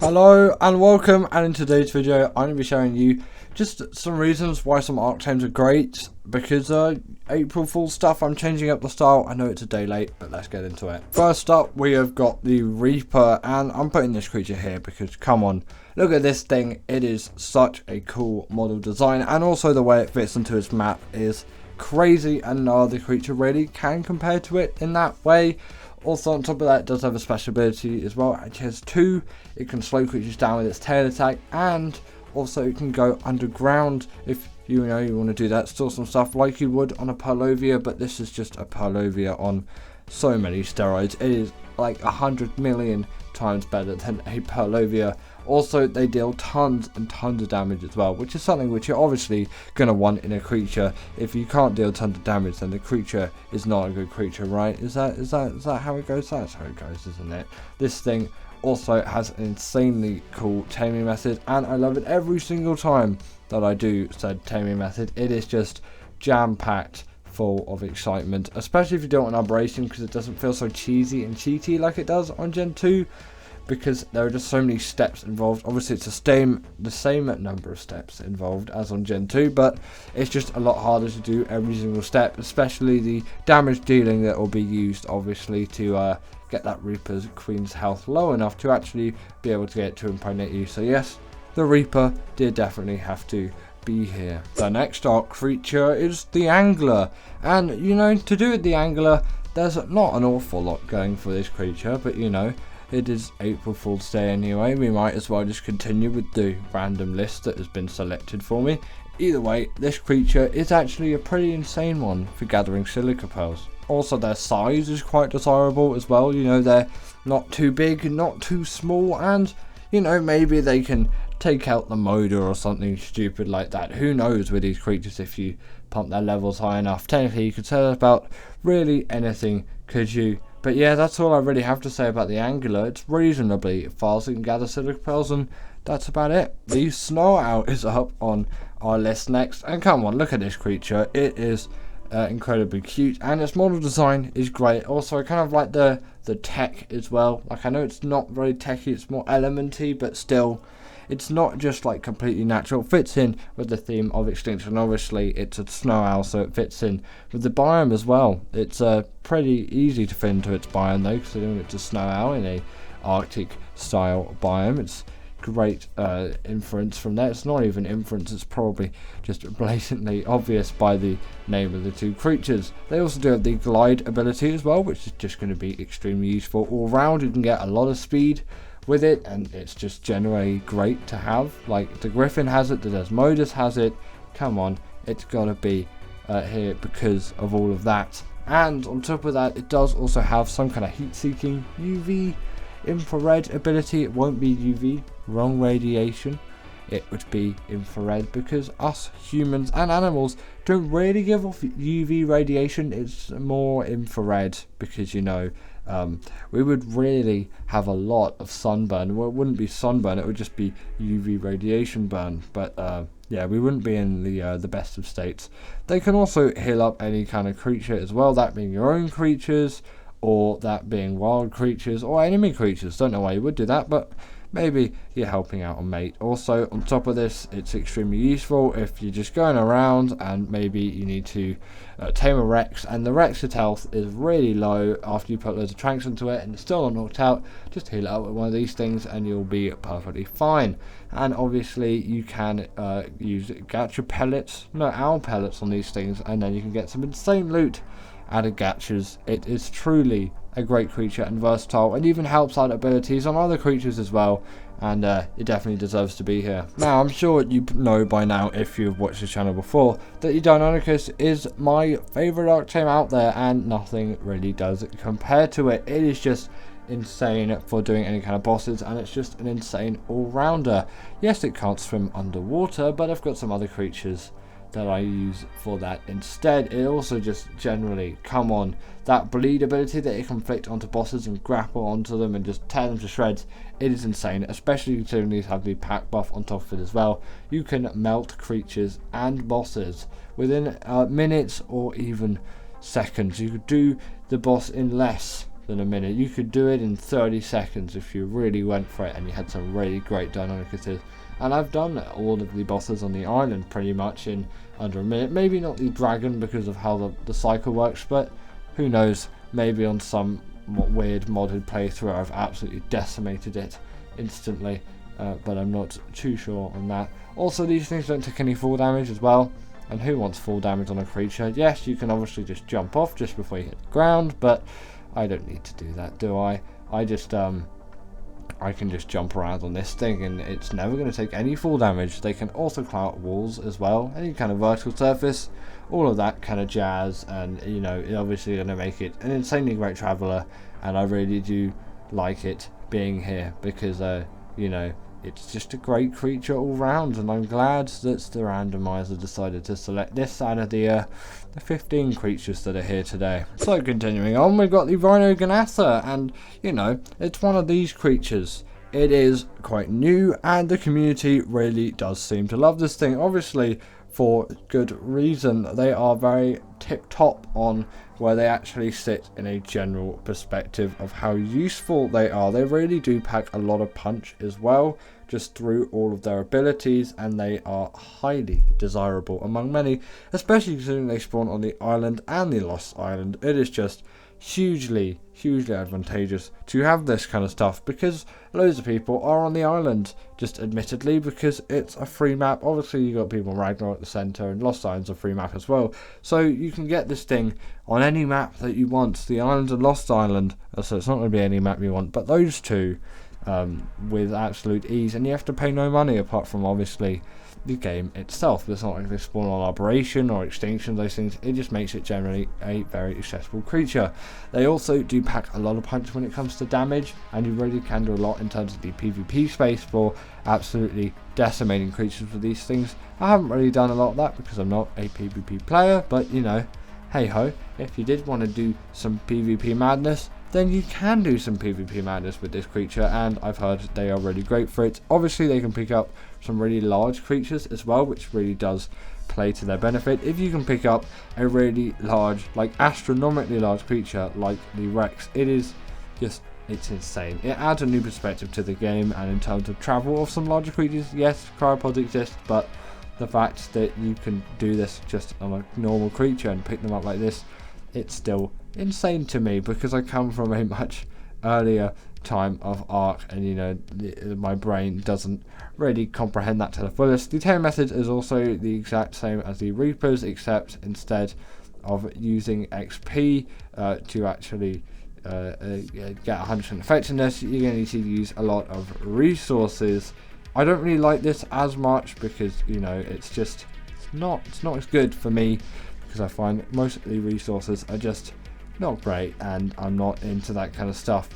Hello and welcome, and in today's video I'm going to be showing you just some reasons why some Archetypes are great, because April Fool's stuff. I'm changing up the style. I know it's a day late, but let's get into it. First up, we have got the Reaper, and I'm putting this creature here because come on, look at this thing. It is such a cool model design, and also the way it fits into its map is crazy, and no other creature really can compare to it in that way. Also, on top of that, it does have a special ability as well. It has two. It can slow creatures down with its tail attack, and also it can go underground if you want to do that. Store some stuff like you would on a Purlovia, but this is just a Purlovia on so many steroids. It is like 100 million times better than a Purlovia. Also, they deal tons and tons of damage as well, which is something which you're obviously going to want in a creature. If you can't deal tons of damage, then the creature is not a good creature, right? Is that how it goes? That's how it goes, isn't it? This thing also has an insanely cool taming method, and I love it every single time that I do said taming method. It is just jam-packed full of excitement, especially if you do it on Aberration, because it doesn't feel so cheesy and cheaty like it does on Gen 2. Because there are just so many steps involved. Obviously it's the same number of steps involved as on Gen 2, but it's just a lot harder to do every single step, especially the damage dealing that will be used obviously to get that Reaper's Queen's health low enough to actually be able to get it to impregnate you. So yes, the Reaper did definitely have to be here. The next Arc creature is the Angler, and to do with the Angler, there's not an awful lot going for this creature, but it is April Fool's Day anyway. We might as well just continue with the random list that has been selected for me. Either way, this creature is actually a pretty insane one for gathering silica pearls. Also, their size is quite desirable as well. They're not too big, not too small, and maybe they can take out the Moder or something stupid like that. Who knows with these creatures if you pump their levels high enough. Technically, you could say about really anything, could you? But yeah, that's all I really have to say about the Angler. It's reasonably fast, you can gather silica pearls, and that's about it. The Snow Owl is up on our list next, and come on, look at this creature. It is incredibly cute, and its model design is great. Also, I kind of like the tech as well. Like, I know it's not very techy, it's more elementy, but still, it's not just like completely natural. It fits in with the theme of extinction. Obviously, it's a snow owl, so it fits in with the biome as well. It's pretty easy to fit into its biome though, considering it's a snow owl in a Arctic style biome. It's great inference from there. It's not even inference, it's probably just blatantly obvious by the name of the two creatures. They also do have the glide ability as well, which is just going to be extremely useful all round. You can get a lot of speed with it, and it's just generally great to have. Like, the Griffin has it, the Desmodus has it. Come on, it's gotta be here because of all of that. And on top of that, it does also have some kind of heat-seeking UV infrared ability. It won't be UV, wrong radiation. It would be infrared, because us humans and animals don't really give off UV radiation. It's more infrared because we would really have a lot of sunburn. Well, it wouldn't be sunburn, it would just be UV radiation burn. But yeah, we wouldn't be in the best of states. They can also heal up any kind of creature as well, that being your own creatures, or that being wild creatures, or enemy creatures. Don't know why you would do that, but maybe you're helping out a mate. Also, on top of this, it's extremely useful if you're just going around and maybe you need to tame a Rex, and the Rex's health is really low after you put loads of tranks into it and it's still not knocked out. Just heal it up with one of these things and you'll be perfectly fine. And obviously you can use gacha pellets, no, owl pellets on these things, and then you can get some insane loot out of gachas. It is truly a great creature and versatile, and even helps out abilities on other creatures as well, and it definitely deserves to be here. Now, I'm sure you know by now, if you've watched this channel before, that Deinonychus is my favourite Archetype out there, and nothing really does compare to it. It is just insane for doing any kind of bosses, and it's just an insane all-rounder. Yes, it can't swim underwater, but I've got some other creatures that I use for that instead. It also just generally, come on, that bleed ability that it can inflict onto bosses and grapple onto them and just tear them to shreds, it is insane, especially considering these have the pack buff on top of it as well. You can melt creatures and bosses within minutes or even seconds. You could do the boss in less than a minute. You could do it in 30 seconds if you really went for it and you had some really great dynamicators. And I've done all of the bosses on the island pretty much in under a minute. Maybe not the dragon because of how the cycle works, but who knows, maybe on some weird modded playthrough I've absolutely decimated it instantly, but I'm not too sure on that. Also, these things don't take any fall damage as well, and who wants fall damage on a creature? Yes, you can obviously just jump off just before you hit the ground, but I don't need to do that, do I? I can just jump around on this thing and it's never going to take any fall damage. They can also climb up walls as well, any kind of vertical surface, all of that kind of jazz, and you know, it's obviously going to make it an insanely great traveller, and I really do like it being here because you know, it's just a great creature all round, and I'm glad that the randomizer decided to select this out of the 15 creatures that are here today. So continuing on, we've got the Rhinoganatha, and you know, it's one of these creatures. It is quite new, and the community really does seem to love this thing, obviously for good reason. They are very tip-top on where they actually sit in a general perspective of how useful they are. They really do pack a lot of punch as well, just through all of their abilities, and they are highly desirable among many, especially considering they spawn on the island and the Lost Island. It is just hugely advantageous to have this kind of stuff because loads of people are on the island, just admittedly because it's a free map. Obviously you got people in Ragnarok at the center, and Lost Island's a free map as well, so you can get this thing on any map that you want. The island and Lost Island, so it's not going to be any map you want, but those two with absolute ease, and you have to pay no money apart from obviously the game itself. It's not like they spawn on Operation or Extinction, those things. It just makes it generally a very accessible creature. They also do pack a lot of punch when it comes to damage, and you really can do a lot in terms of the PvP space for absolutely decimating creatures with these things. I haven't really done a lot of that because I'm not a PvP player, but you know, hey ho, if you did want to do some PvP madness, then you can do some PvP madness with this creature, and I've heard they are really great for it. Obviously they can pick up some really large creatures as well, which really does play to their benefit. If you can pick up a really large, like astronomically large creature like the Rex, it is just, it's insane. It adds a new perspective to the game, and in terms of travel of some larger creatures, yes, cryopods exist, but the fact that you can do this just on a normal creature and pick them up like this, it's still insane to me because I come from a much earlier time of Ark, and you know, my brain doesn't really comprehend that to the fullest. The tame method is also the exact same as the Reapers, except instead of using XP to actually get 100% effectiveness, you're going to need to use a lot of resources. I don't really like this as much because, you know, it's not as good for me because I find most of the resources are just not great, and I'm not into that kind of stuff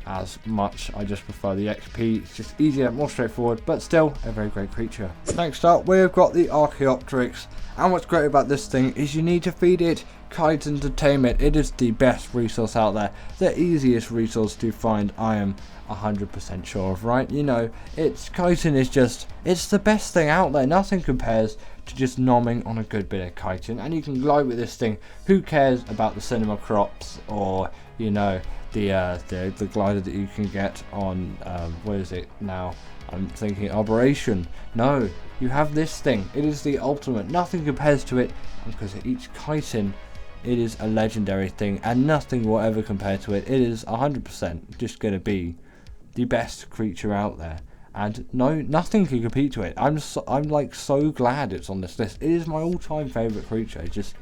as much. I just prefer the XP. It's just easier, more straightforward, but still a very great creature. Next up, we've got the Archaopteryx, and what's great about this thing is you need to feed it chitin to tame it. It is the best resource out there, the easiest resource to find, I am 100% sure of, right? You know, chitin is just, it's the best thing out there. Nothing compares to just nomming on a good bit of chitin, and you can glide with this thing. Who cares about the cinema crops or, you know, the glider that you can get on what is it now? I'm thinking Operation. No, you have this thing. It is the ultimate. Nothing compares to it, because it eats chitin. It is a legendary thing, and nothing will ever compare to it. It is 100% just going to be the best creature out there, and nothing can compete to it. I'm like so glad it's on this list. It is my all-time favorite creature. It just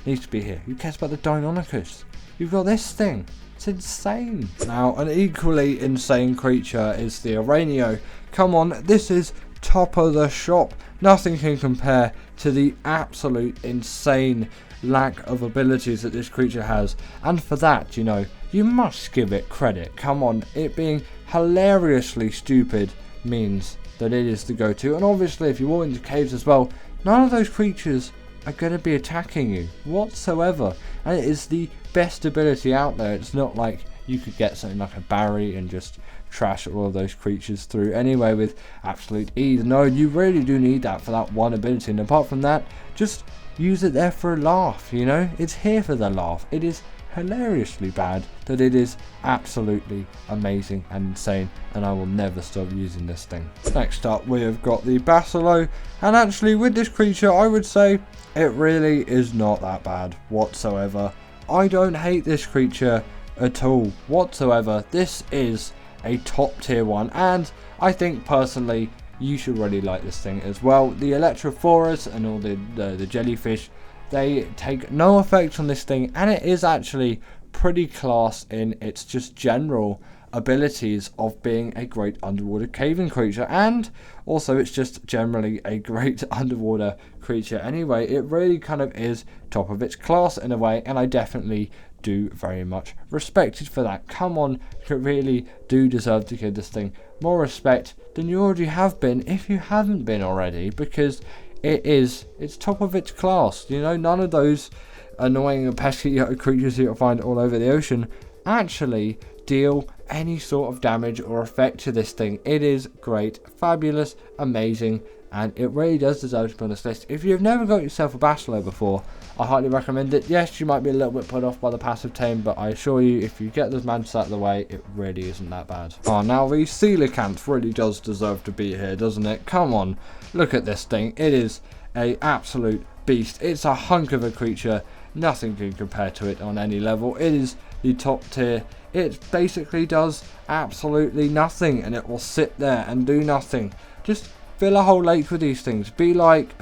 needs to be here. Who cares about the Deinonychus? You've got this thing. It's insane. Now, an equally insane creature is the Areno. Come on, this is top of the shop. Nothing can compare to the absolute insane lack of abilities that this creature has, and for that, you know, you must give it credit. Come on, it being hilariously stupid means that it is the go-to, and obviously if you walk into caves as well, none of those creatures are going to be attacking you whatsoever, and it is the best ability out there. It's not like you could get something like a Barry and just trash all of those creatures through anyway with absolute ease. No, you really do need that for that one ability, and apart from that, just use it there for a laugh. You know, it's here for the laugh. It is hilariously bad that it is absolutely amazing and insane, and I will never stop using this thing. Next up we have got the Baselo, and actually with this creature I would say it really is not that bad whatsoever. I don't hate this creature at all whatsoever. This is a top tier one, and I think personally you should really like this thing as well. The Electrophorus and all the jellyfish, they take no effect on this thing, and it is actually pretty class in its just general abilities of being a great underwater caving creature, and also it's just generally a great underwater creature anyway. It really kind of is top of its class in a way, and I definitely do very much respect it for that. Come on, you really do deserve to give this thing more respect than you already have been, if you haven't been already, because it's top of its class. You know, none of those annoying and pesky creatures you'll find all over the ocean actually deal any sort of damage or effect to this thing. It is great, fabulous, amazing, and it really does deserve to be on this list. If you've never got yourself a Baselo before, I highly recommend it. Yes, you might be a little bit put off by the passive tame, but I assure you, if you get those mantis out of the way, it really isn't that bad. Oh, now the coelacanth really does deserve to be here, doesn't it? Come on, look at this thing. It is a absolute beast. It's a hunk of a creature. Nothing can compare to it on any level. It is the top tier. It basically does absolutely nothing, and it will sit there and do nothing. Just fill a whole lake with these things. Be like,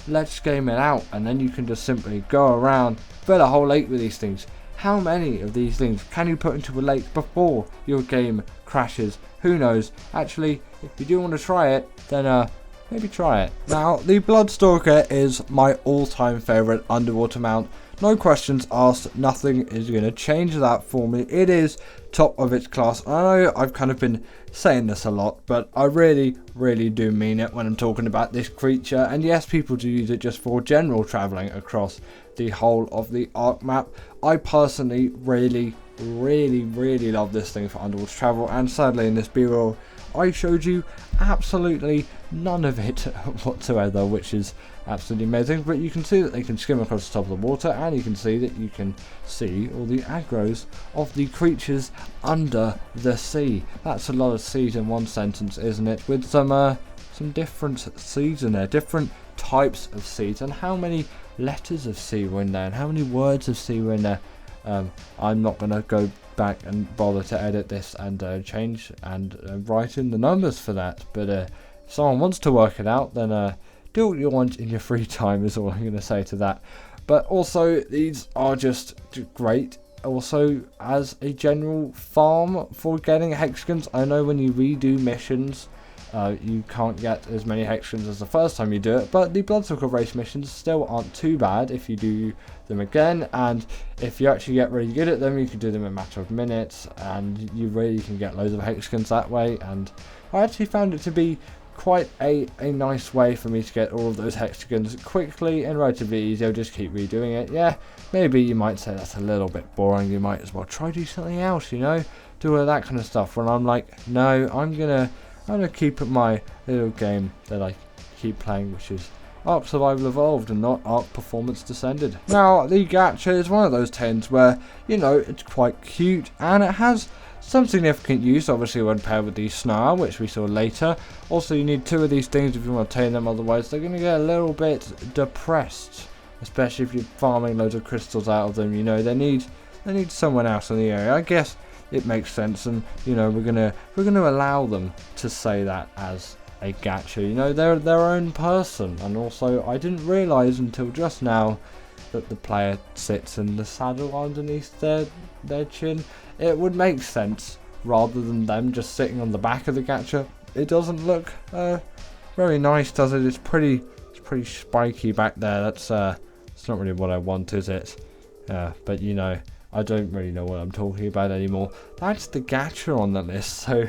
let's game it out, and then you can just simply go around, fill a whole lake with these things. How many of these things can you put into a lake before your game crashes? Who knows? Actually, if you do want to try it, then maybe try it. Now, the Bloodstalker is my all-time favourite underwater mount. No questions asked, nothing is going to change that for me. It is top of its class. I know I've kind of been saying this a lot, but I really do mean it when I'm talking about this creature. And yes, people do use it just for general travelling across the whole of the Ark map. I personally really love this thing for underwater travel, and sadly in this B-roll I showed you absolutely none of it whatsoever, which is absolutely amazing. But you can see that they can skim across the top of the water, and you can see that you can see all the aggros of the creatures under the sea. That's a lot of seas in one sentence, isn't it? With some different seas in there, different types of seas, and how many letters of sea were in there, and how many words of sea were in there. I'm not going to go back and bother to edit this and change and write in the numbers for that, but if someone wants to work it out, then do what you want in your free time is all I'm going to say to that. But also, these are just great also as a general farm for getting hexagons. I know when you redo missions, you can't get as many hexagons as the first time you do it, but the Bloodstalker race missions still aren't too bad if you do them again, and if you actually get really good at them, you can do them in a matter of minutes, and you really can get loads of hexagons that way. And I actually found it to be quite a nice way for me to get all of those hexagons quickly and relatively easy. I'll just keep redoing it. Yeah, maybe you might say that's a little bit boring, you might as well try do something else, you know, do all that kind of stuff, when I'm like, no, I'm gonna keep at my little game that I keep playing, which is Ark Survival Evolved and not Ark Performance Descended. Now, the gacha is one of those tens where, you know, it's quite cute and it has some significant use, obviously when paired with the Snarl, which we saw later. Also, you need two of these things if you want to tame them, otherwise they're going to get a little bit depressed, especially if you're farming loads of crystals out of them. You know, they need someone else in the area. I guess it makes sense, and you know, we're gonna allow them to say that as a gacha. You know, they're their own person. And also, I didn't realise until just now that the player sits in the saddle underneath their chin. It would make sense rather than them just sitting on the back of the gacha. It doesn't look very nice, does it? It's pretty spiky back there. It's not really what I want, is it? But you know, I don't really know what I'm talking about anymore. That's the gacha on the list, so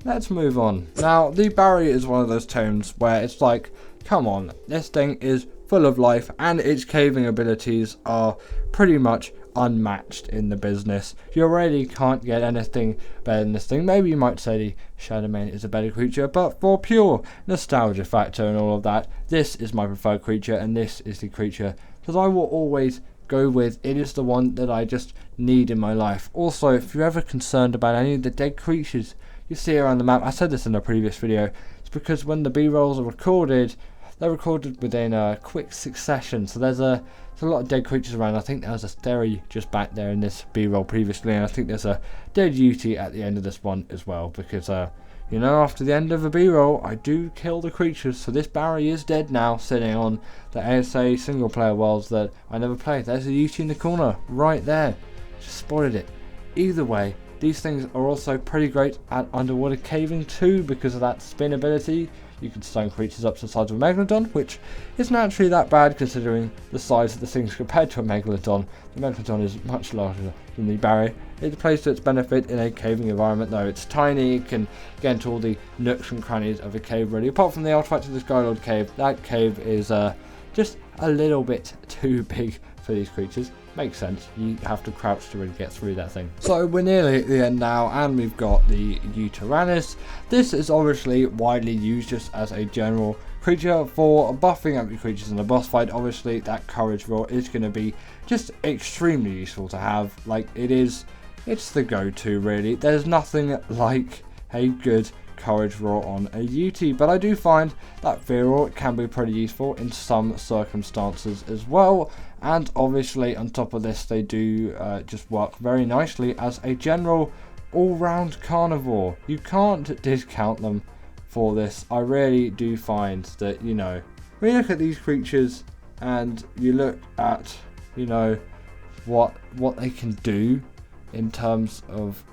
let's move on. Now, the Barrier is one of those tomes where it's like, come on, this thing is full of life, and its caving abilities are pretty much unmatched in the business. You really can't get anything better than this thing. Maybe you might say the Shadowmane is a better creature, but for pure nostalgia factor and all of that, this is my preferred creature, and this is the creature that I will always go with. It is the one that I just need in my life. Also, if you're ever concerned about any of the dead creatures you see around the map, I said this in a previous video, it's because when the B-rolls are recorded, they're recorded within a quick succession. So there's a lot of dead creatures around. I think there was a Steri just back there in this B-roll previously, and I think there's a dead Uti at the end of this one as well, because you know, after the end of a B-roll, I do kill the creatures. So this Barry is dead now, sitting on the ASA single player worlds that I never played. There's a Uti in the corner, right there. Just spotted it. Either way, these things are also pretty great at underwater caving too, because of that spin ability. You can stone creatures up to the size of a Megalodon, which isn't actually that bad considering the size of the things compared to a Megalodon. The Megalodon is much larger than the Barry. It plays to its benefit in a caving environment though. It's tiny, it can get into all the nooks and crannies of a cave really. Apart from the artifact of the Skylord cave, that cave is just a little bit too big for these creatures. Makes sense, you have to crouch to really get through that thing. So we're nearly at the end now, and we've got the Uranus. This is obviously widely used just as a general creature for buffing enemy creatures in a boss fight. Obviously that courage roar is going to be just extremely useful to have. Like, it's the go-to really. There's nothing like a good courage roar on a UT, but I do find that Vonaur can be pretty useful in some circumstances as well. And obviously on top of this, they do just work very nicely as a general all-round carnivore. You can't discount them for this. I really do find that, you know, when you look at these creatures and you look at, you know, what they can do in terms of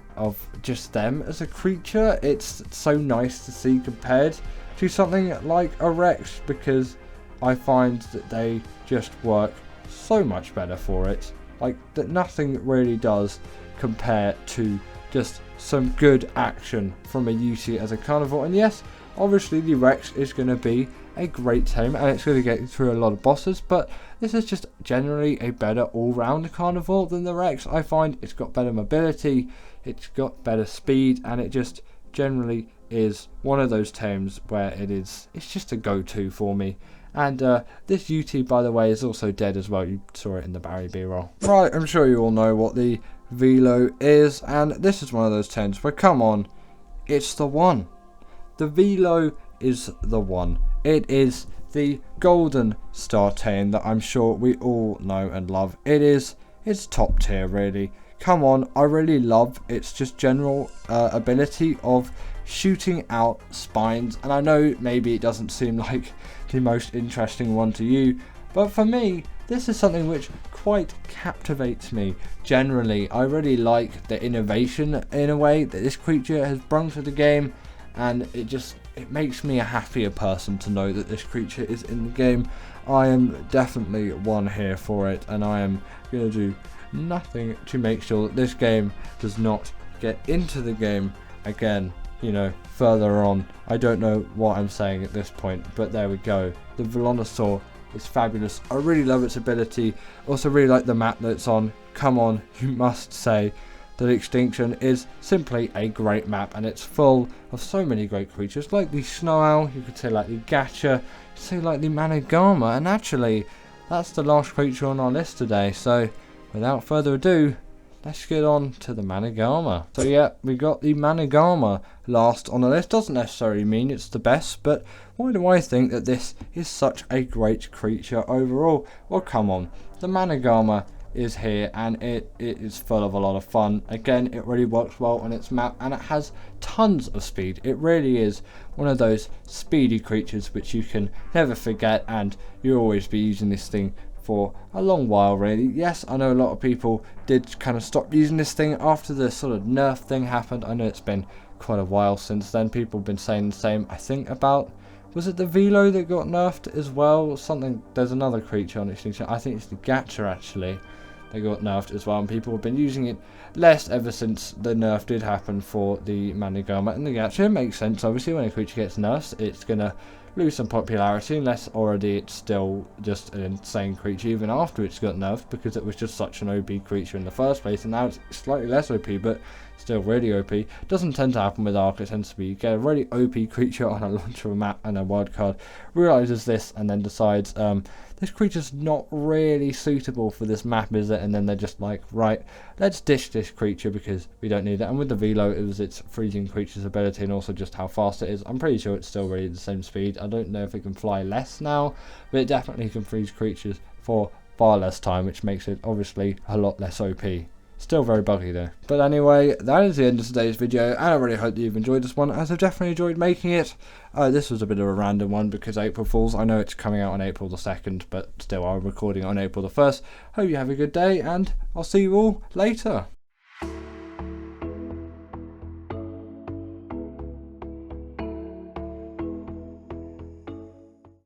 just them as a creature, it's so nice to see compared to something like a Rex, because I find that they just work so much better for it. Like, that nothing really does compare to just some good action from a UT as a carnivore. And yes, obviously the Rex is going to be a great tame and it's going to get you through a lot of bosses, but this is just generally a better all-round carnivore than the Rex. I find it's got better mobility, it's got better speed, and it just generally is one of those tames where it's just a go-to for me. And this UT, by the way, is also dead as well. You saw it in the Barry B-roll. Right, I'm sure you all know what the Velo is, and this is one of those tames where, come on, it's the one. The Velo is the one. It is the golden star tame that I'm sure we all know and love. It's top tier really. Come on, I really love its just general ability of shooting out spines. And I know maybe it doesn't seem like the most interesting one to you, but for me, this is something which quite captivates me. Generally, I really like the innovation in a way that this creature has brought to the game, and it makes me a happier person to know that this creature is in the game. I am definitely one here for it, and I am going to do nothing to make sure that this game does not get into the game again, you know, further on. I don't know what I'm saying at this point, but there we go. The Velonosaur is fabulous. I really love its ability. Also really like the map that it's on. Come on, you must say that Extinction is simply a great map, and it's full of so many great creatures, like the Snow Owl, you could say like the Gacha, say like the Managama, and actually that's the last creature on our list today. So without further ado, let's get on to the Managama. So yeah, we got the Managama last on the list. Doesn't necessarily mean it's the best, but why do I think that this is such a great creature overall? Well, come on, the Managama is here, and it is full of a lot of fun. Again, it really works well on its map, and it has tons of speed. It really is one of those speedy creatures which you can never forget, and you'll always be using this thing for a long while really. Yes, I know a lot of people did kind of stop using this thing after the sort of nerf thing happened. I know it's been quite a while since then. People have been saying the same, I think, about, was it the Velo that got nerfed as well? Something, there's another creature on Extinction, I think it's the Gacha actually, they got nerfed as well, and people have been using it less ever since the nerf did happen for the Managama and the Gacha. It makes sense, obviously, when a creature gets nerfed, it's gonna lose some popularity, unless already it's still just an insane creature even after it's got nerfed, because it was just such an OP creature in the first place, and now it's slightly less OP, but still really OP. Doesn't tend to happen with Arc. It tends to be you get a really OP creature on a launch of a map and a wildcard realizes this and then decides this creature's not really suitable for this map, is it? And then they're just like, right, let's ditch this creature because we don't need it. And with the Velo, it was its freezing creature's ability and also just how fast it is. I'm pretty sure it's still really the same speed. I don't know if it can fly less now, but it definitely can freeze creatures for far less time, which makes it obviously a lot less OP. Still very buggy though. But anyway, that is the end of today's video, and I really hope that you've enjoyed this one, as I've definitely enjoyed making it. This was a bit of a random one because April Fools. I know it's coming out on April the 2nd, but still I'm recording on April the 1st. Hope you have a good day, and I'll see you all later.